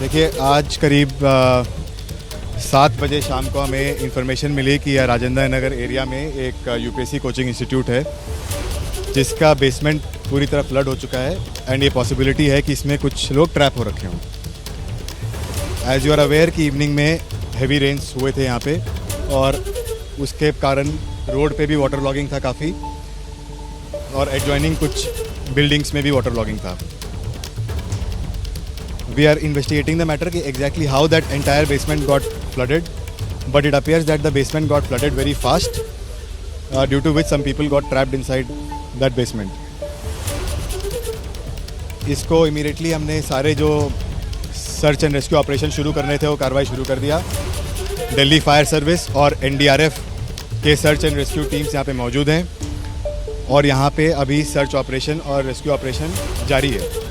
देखिए, आज करीब 7 बजे शाम को हमें इंफॉर्मेशन मिली कि राजेंद्र नगर एरिया में एक यूपीएससी कोचिंग इंस्टीट्यूट है जिसका बेसमेंट पूरी तरह फ्लड हो चुका है एंड ये पॉसिबिलिटी है कि इसमें कुछ लोग ट्रैप हो रखे हों। एज़ यू आर अवेयर कि इवनिंग में हेवी रेन्स हुए थे यहाँ पे और उसके कारण रोड पे भी वाटर लॉगिंग था काफ़ी और एडजॉइनिंग कुछ बिल्डिंग्स में भी वाटर लॉगिंग था। We are investigating the matter कि exactly how that entire basement got flooded, but it appears that the basement got flooded very fast, due to which some people got trapped inside that basement. इसको immediately हमने सारे जो search and rescue operation शुरू करने थे वो कार्रवाई शुरू कर दिया। दिल्ली फायर सर्विस और एनडीआरएफ के सर्च एंड रेस्क्यू टीम्स यहाँ पे मौजूद हैं और यहाँ पे अभी सर्च ऑपरेशन और रेस्क्यू ऑपरेशन जारी है।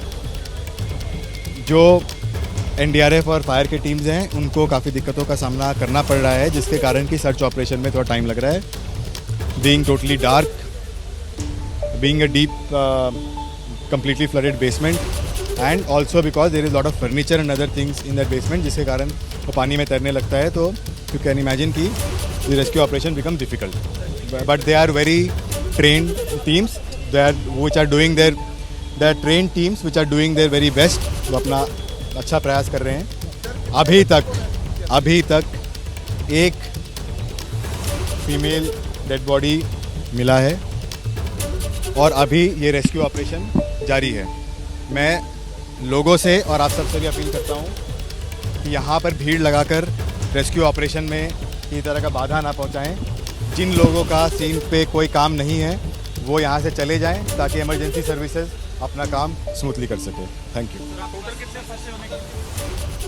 जो एनडीआरएफ और फायर के टीम्स हैं उनको काफ़ी दिक्कतों का सामना करना पड़ रहा है जिसके कारण कि सर्च ऑपरेशन में थोड़ा टाइम लग रहा है। Being totally dark, being a deep completely flooded basement and also because there is lot of furniture and other things in that basement जिसके कारण वो पानी में तैरने लगता है, तो you can imagine कि the rescue operation becomes difficult. But they are very trained teams which are doing their trained teams which are doing their very best. वो अपना अच्छा प्रयास कर रहे हैं। अभी तक एक फीमेल डेड बॉडी मिला है और अभी ये रेस्क्यू ऑपरेशन जारी है। मैं लोगों से और आप सबसे भी अपील करता हूँ कि यहाँ पर भीड़ लगाकर रेस्क्यू ऑपरेशन में किसी तरह का बाधा ना पहुँचाएं। जिन लोगों का सीन पे कोई काम नहीं है वो यहाँ से चले जाएं ताकि इमरजेंसी सर्विसेज अपना काम स्मूथली कर सके। Thank you.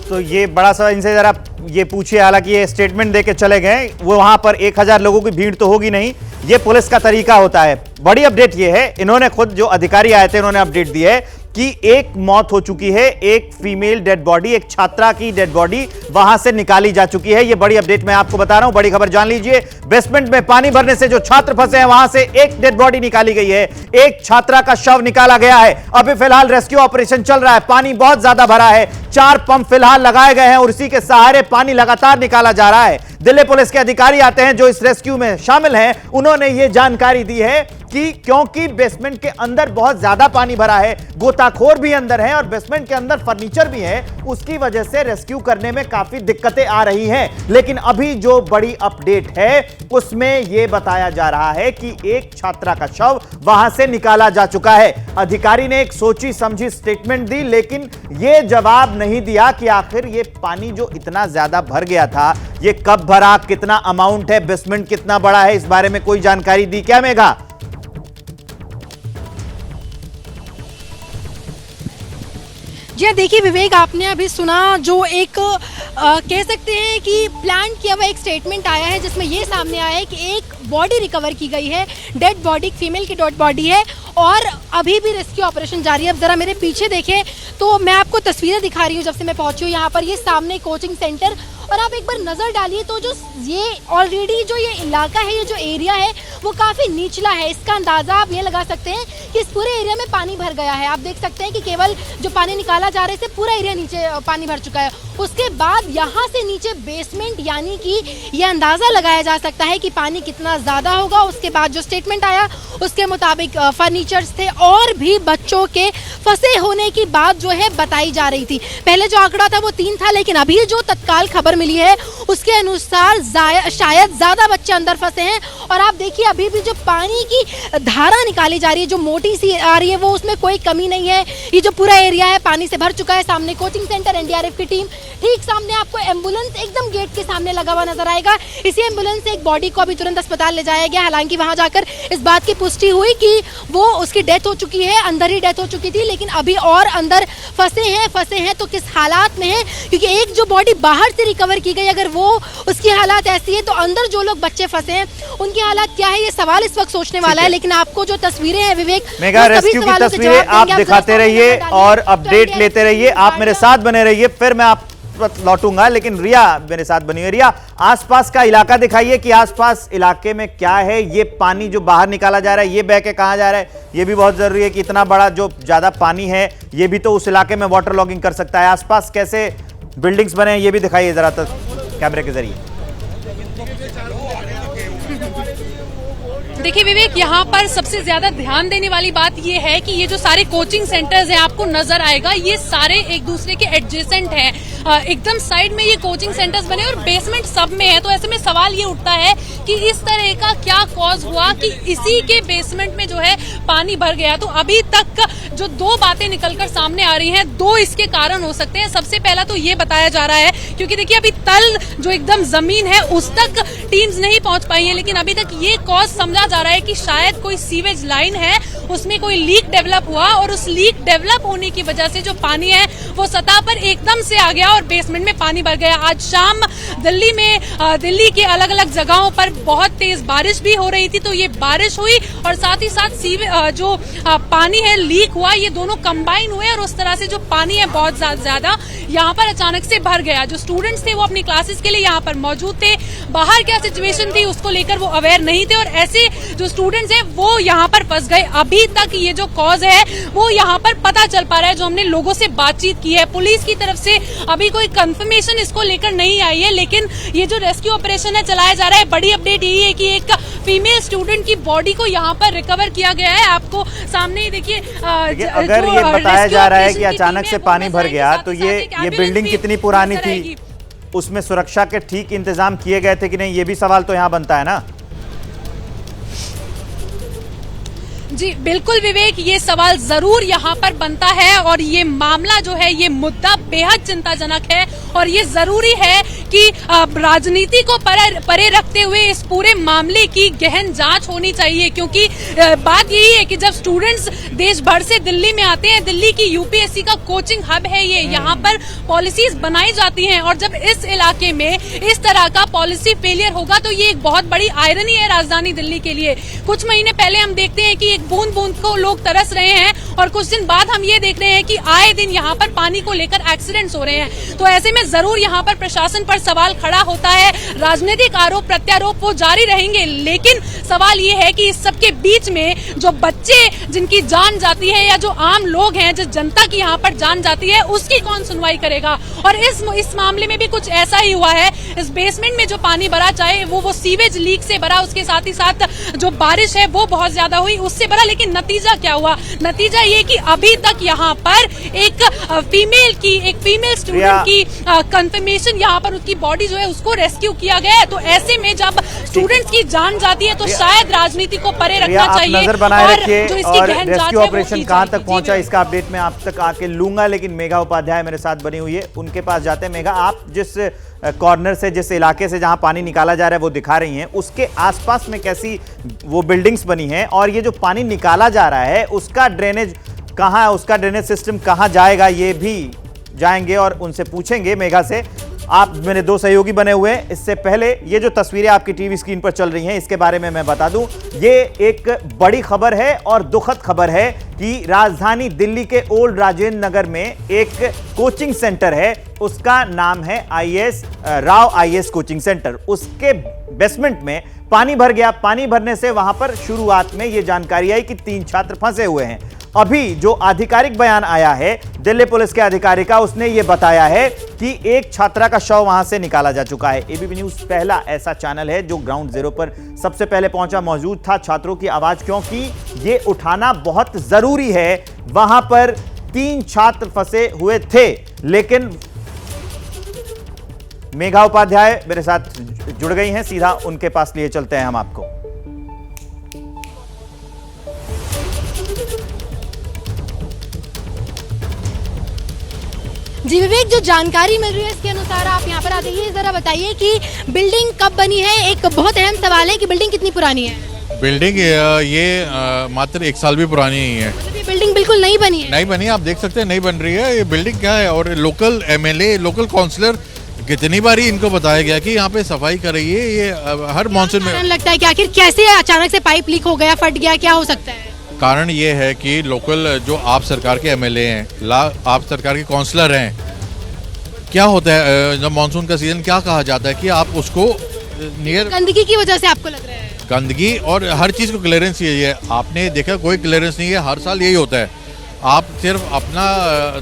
तो ये बड़ा सा इनसे जरा ये पूछिए, हालांकि ये स्टेटमेंट देके चले गए, वो वहां पर 1000 लोगों की भीड़ तो होगी नहीं, ये पुलिस का तरीका होता है। बड़ी अपडेट ये है, इन्होंने खुद जो अधिकारी आए थे उन्होंने अपडेट दी है कि एक मौत हो चुकी है, एक फीमेल डेड बॉडी, एक छात्रा की डेड बॉडी वहां से निकाली जा चुकी है। ये बड़ी अपडेट मैं आपको बता रहा हूं, बड़ी खबर जान लीजिए। बेसमेंट में पानी भरने से जो छात्र फंसे हैं वहां से एक डेड बॉडी निकाली गई है, एक छात्रा का शव निकाला गया है। अभी फिलहाल रेस्क्यू ऑपरेशन चल रहा है, पानी बहुत ज्यादा भरा है, 4 पंप फिलहाल लगाए गए हैं और उसी के सहारे पानी लगातार निकाला जा रहा है। दिल्ली पुलिस के अधिकारी आते हैं जो इस रेस्क्यू में शामिल हैं, उन्होंने ये जानकारी दी है कि क्योंकि बेसमेंट के अंदर बहुत ज्यादा पानी भरा है, गोताखोर भी अंदर हैं और बेसमेंट के अंदर फर्नीचर भी है, उसकी वजह से रेस्क्यू करने में काफी दिक्कतें आ रही हैं। लेकिन अभी जो बड़ी अपडेट है उसमें यह बताया जा रहा है कि एक छात्रा का शव वहां से निकाला जा चुका है। अधिकारी ने एक सोची समझी स्टेटमेंट दी लेकिन यह जवाब नहीं दिया कि आखिर ये पानी जो इतना ज्यादा भर गया था ये कब भरा, कितना अमाउंट है, बेसमेंट कितना बड़ा है, इस बारे में कोई जानकारी दी क्या मेघा? जी देखिए विवेक, आपने अभी सुना जो एक कह सकते हैं कि प्लान किया हुआ एक स्टेटमेंट आया है जिसमें ये सामने आया है कि एक बॉडी रिकवर की गई है, डेड बॉडी, फीमेल की डेड बॉडी है और अभी भी रेस्क्यू ऑपरेशन जारी है। अब जरा मेरे पीछे देखें तो मैं आपको तस्वीरें दिखा रही हूँ जब से मैं पहुंची हूँ यहाँ पर, ये सामने कोचिंग सेंटर, और आप एक बार नज़र डालिए तो जो ये ऑलरेडी जो ये इलाका है, ये जो एरिया है वो काफ़ी निचला है। इसका अंदाज़ा आप ये लगा सकते हैं कि इस पूरे एरिया में पानी भर गया है। आप देख सकते हैं कि केवल जो पानी निकाला जा रहा है इससे पूरा एरिया नीचे पानी भर चुका है। उसके बाद यहाँ से नीचे बेसमेंट, यानी कि ये अंदाज़ा लगाया जा सकता है कि पानी कितना ज़्यादा होगा। उसके बाद जो स्टेटमेंट आया उसके मुताबिक फर्नीचर्स थे और भी बच्चों के फंसे होने की बात जो है बताई जा रही थी। पहले जो आंकड़ा था वो 3 था, लेकिन अभी जो तत्काल खबर मिली है उसके अनुसार शायद ज़्यादा बच्चे अंदर फंसे हैं। और आप देखिए अभी भी जो पानी की धारा निकाली जा रही है, जो मोटी सी आ रही है, वो उसमें कोई कमी नहीं है। ये जो पूरा एरिया है पानी से भर चुका है। सामने कोचिंग सेंटर, एनडीआरएफ की टीम, ठीक सामने आपको एम्बुलेंस एकदम गेट के सामने लगा हुआ नजर आएगा। इसी एम्बुलेंस से एक बॉडी को अभी तुरंत अस्पताल ले जाया गया। हालांकि वहां जाकर इस बात की पुष्टि हुई कि वो उसकी डेथ हो चुकी है, अंदर ही डेथ हो चुकी थी, लेकिन अभी और अंदर फंसे हैं तो किस हालात में है, क्योंकि एक जो बॉडी बाहर से रिकवर की गई, अगर वो उसकी हालात ऐसी है तो अंदर जो लोग बच्चे फंसे हैं उनकी हालात क्या है, ये सवाल इस वक्त सोचने वाला है। लेकिन आपको जो तस्वीरें हैं विवेक, मेगा रेस्क्यू की तस्वीरें आप दिखाते रहिए और अपडेट लेते रहिए, आप मेरे साथ बने रहिए, फिर मैं पर लौटूंगा, लेकिन रिया मेरे साथ बनी हुई। रिया, आसपास का इलाका दिखाइए कि आसपास इलाके में क्या है। ये पानी जो बाहर निकाला जा रहा है, ये बह के कहां जा रहा है, ये भी बहुत जरूरी है कि इतना बड़ा जो ज्यादा पानी है ये भी तो उस इलाके में वाटर लॉगिंग कर सकता है। आसपास कैसे बिल्डिंग्स बने हैं ये भी दिखाइए जरा तक कैमरे के जरिए। देखिए विवेक, यहाँ पर सबसे ज्यादा ध्यान देने वाली बात ये है कि ये जो सारे कोचिंग सेंटर्स हैं आपको नजर आएगा, ये सारे एक दूसरे के एडजेसेंट हैं। एकदम साइड में ये कोचिंग सेंटर्स बने और बेसमेंट सब में है। तो ऐसे में सवाल ये उठता है कि इस तरह का क्या कॉज हुआ कि इसी के बेसमेंट में जो है पानी भर गया। तो अभी तक जो दो बातें निकलकर सामने आ रही हैं, दो इसके कारण हो सकते हैं। सबसे पहला तो ये बताया जा रहा है, क्योंकि देखिए अभी तल जो एकदम जमीन है उस तक टीम्स नहीं पहुंच पाई है, लेकिन अभी तक ये कॉज समझा जा रहा है कि शायद कोई सीवेज लाइन है, उसमें कोई लीक डेवलप हुआ और उस लीक डेवलप होने की वजह से जो पानी है वो सतह पर एकदम से आ गया और बेसमेंट में पानी भर गया। आज शाम दिल्ली में दिल्ली के अलग अलग जगहों पर बहुत तेज बारिश भी हो रही थी, तो ये बारिश हुई और साथ ही साथ जो पानी है लीक हुआ, ये दोनों कंबाइन हुए और उस तरह से जो पानी है बहुत ज्यादा यहाँ पर अचानक से भर गया। जो स्टूडेंट्स थे वो अपनी क्लासेस के लिए यहाँ पर मौजूद थे, बाहर क्या सिचुएशन थी उसको लेकर वो अवेयर नहीं थे और ऐसे जो स्टूडेंट्स हैं वो यहाँ पर फंस गए। अभी तक ये जो कॉज है वो यहाँ पर पता चल पा रहा है, जो हमने लोगों से बातचीत की है। पुलिस की तरफ से अभी कोई कंफर्मेशन इसको लेकर नहीं आई है, लेकिन ये जो रेस्क्यू ऑपरेशन है चलाया जा रहा है, बड़ी अपडेट यही है कि एक फीमेल स्टूडेंट की बॉडी को यहाँ पर रिकवर किया गया है। आपको सामने ही देखिए, अगर ये बताया जा रहा है कि अचानक से पानी भर गया, तो ये बिल्डिंग कितनी पुरानी थी, उसमें सुरक्षा के ठीक इंतजाम किए गए थे कि नहीं, ये भी सवाल तो यहाँ बनता है ना। जी बिल्कुल विवेक, ये सवाल जरूर यहाँ पर बनता है और ये मामला जो है, ये मुद्दा बेहद चिंताजनक है और ये जरूरी है कि राजनीति को परे रखते हुए इस पूरे मामले की गहन जांच होनी चाहिए। क्योंकि बात यही है कि जब स्टूडेंट्स देश भर से दिल्ली में आते हैं, दिल्ली की यूपीएससी का कोचिंग हब है ये, यहाँ पर पॉलिसीज बनाई जाती हैं और जब इस इलाके में इस तरह का पॉलिसी फेलियर होगा तो ये एक बहुत बड़ी आयरनी है राजधानी दिल्ली के लिए। कुछ महीने पहले हम देखते हैं कि बूंद बूंद को लोग तरस रहे हैं और कुछ दिन बाद हम ये देख रहे हैं कि आए दिन यहाँ पर पानी को लेकर एक्सीडेंट्स हो रहे हैं। तो ऐसे में जरूर यहाँ पर प्रशासन पर सवाल खड़ा होता है। राजनीतिक आरोप प्रत्यारोप वो जारी रहेंगे, लेकिन सवाल ये है कि इस सब के बीच में जो बच्चे जिनकी जान जाती है या जो आम लोग हैं, जो जनता की यहाँ पर जान जाती है, उसकी कौन सुनवाई करेगा। और इस मामले में भी कुछ ऐसा ही हुआ है। इस बेसमेंट में जो पानी भरा, चाहे वो सीवेज लीक से भरा, उसके साथ ही साथ जो बारिश है वो बहुत ज्यादा हुई, उससे भरा, लेकिन नतीजा क्या हुआ? नतीजा ये कि अभी तक यहाँ पर एक फीमेल स्टूडेंट की कंफर्मेशन, यहाँ पर उसकी बॉडी जो है उसको रेस्क्यू किया गया है। तो ऐसे में जब स्टूडेंट्स की जान जाती है तो शायद राजनीति को परे रखना चाहिए। नजर बनाए रखिए और रेस्क्यू ऑपरेशन कहां तक पहुंचा इसका अपडेट मैं आप तक आके लूंगा। लेकिन मेघा उपाध्याय मेरे साथ बनी हुई है, उनके पास जाते हैं। मेघा, आप जिस कॉर्नर से, जिस इलाके से जहां पानी निकाला जा रहा है वो दिखा रही हैं, उसके आसपास में कैसी वो बिल्डिंग्स बनी हैं और ये जो पानी निकाला जा रहा है उसका ड्रेनेज कहां है, उसका ड्रेनेज सिस्टम कहां जाएगा, ये भी जाएंगे और उनसे पूछेंगे मेघा से। आप मेरे दो सहयोगी बने हुए हैं। इससे पहले ये जो तस्वीरें आपकी टीवी स्क्रीन पर चल रही हैं, इसके बारे में मैं बता दूं, ये एक बड़ी खबर है और दुखद खबर है कि राजधानी दिल्ली के ओल्ड राजेंद्र नगर में एक कोचिंग सेंटर है, उसका नाम है राव आईएएस कोचिंग सेंटर। उसके बेसमेंट में पानी भर गया। पानी भरने से वहां पर शुरुआत में यह जानकारी आई कि 3 छात्र फंसे हुए हैं। अभी जो आधिकारिक बयान आया है दिल्ली पुलिस के अधिकारी का, उसने ये बताया है कि एक छात्रा का शव वहां से निकाला जा चुका है। एबीपी न्यूज पहला ऐसा चैनल है जो ग्राउंड जीरो पर सबसे पहले पहुंचा, मौजूद था छात्रों की आवाज, क्योंकि ये उठाना बहुत जरूरी है। वहां पर 3 छात्र फंसे हुए थे, लेकिन मेघा उपाध्याय मेरे साथ जुड़ गई हैं, सीधा उनके पास लिए चलते हैं हम आपको। जी विवेक, जो जानकारी मिल रही है इसके अनुसार आप यहाँ पर आ जाइए, जरा बताइए कि बिल्डिंग कब बनी है। एक बहुत अहम सवाल है कि बिल्डिंग कितनी पुरानी है। बिल्डिंग ये मात्र 1 साल भी पुरानी नहीं है। मतलब ये बिल्डिंग बिल्कुल नहीं बनी है? नहीं बनी, आप देख सकते हैं नहीं बन रही है। ये बिल्डिंग क्या है, और लोकल एमएलए, लोकल काउंसलर कितनी बारी इनको बताया गया कि यहाँ पे सफाई कराइए। ये हर मानसून में लगता है कि आखिर कैसे अचानक से पाइप लीक हो गया, फट गया, क्या हो सकता है? कारण ये है कि लोकल जो आप सरकार के एमएलए हैं, आप सरकार के काउंसलर हैं, क्या होता है जब मानसून का सीजन, क्या कहा जाता है कि आप उसको नियर गंदगी की वजह से आपको लग रहा है? गंदगी और हर चीज़ को क्लियरेंस चाहिए। आपने देखा कोई क्लियरेंस नहीं है, हर साल यही होता है। आप सिर्फ अपना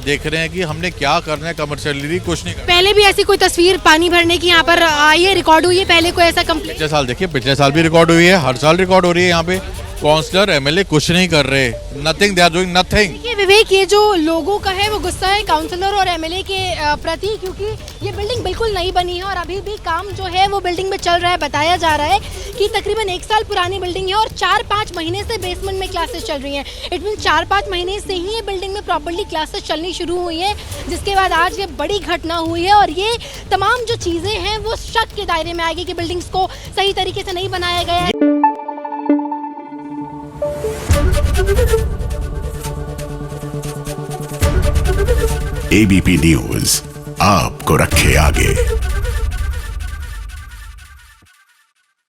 देख रहे हैं कि हमने क्या करना है, कमर्शियली कुछ नहीं करना। पहले भी ऐसी कोई तस्वीर पानी भरने की यहाँ पर आई है, रिकॉर्ड हुई है पहले कोई ऐसा कंप्लेंट? पिछले साल देखिए, पिछले साल भी रिकॉर्ड हुई है, हर साल रिकॉर्ड हो रही है। यहाँ पे काउंसलर एमएलए कुछ नहीं कर रहे, nothing, they are doing nothing. देखिए विवेक, ये जो लोगों का है वो गुस्सा है काउंसलर और एमएलए के प्रति, क्योंकि ये बिल्डिंग बिल्कुल नई बनी है और अभी भी काम जो है वो बिल्डिंग में चल रहा है। बताया जा रहा है कि तकरीबन 1 साल पुरानी बिल्डिंग है और 4-5 महीने से बेसमेंट में क्लासेस चल रही हैं। इट मीन 4-5 महीने से ही ये बिल्डिंग में प्रॉपर्ली क्लासेस चलनी शुरू हुई हैं, जिसके बाद आज ये बड़ी घटना हुई है। और ये तमाम जो चीज़ें हैं वो शक के दायरे में आएगी कि बिल्डिंग्स को सही तरीके से नहीं बनाया गया है। एबीपी न्यूज आपको रखे आगे।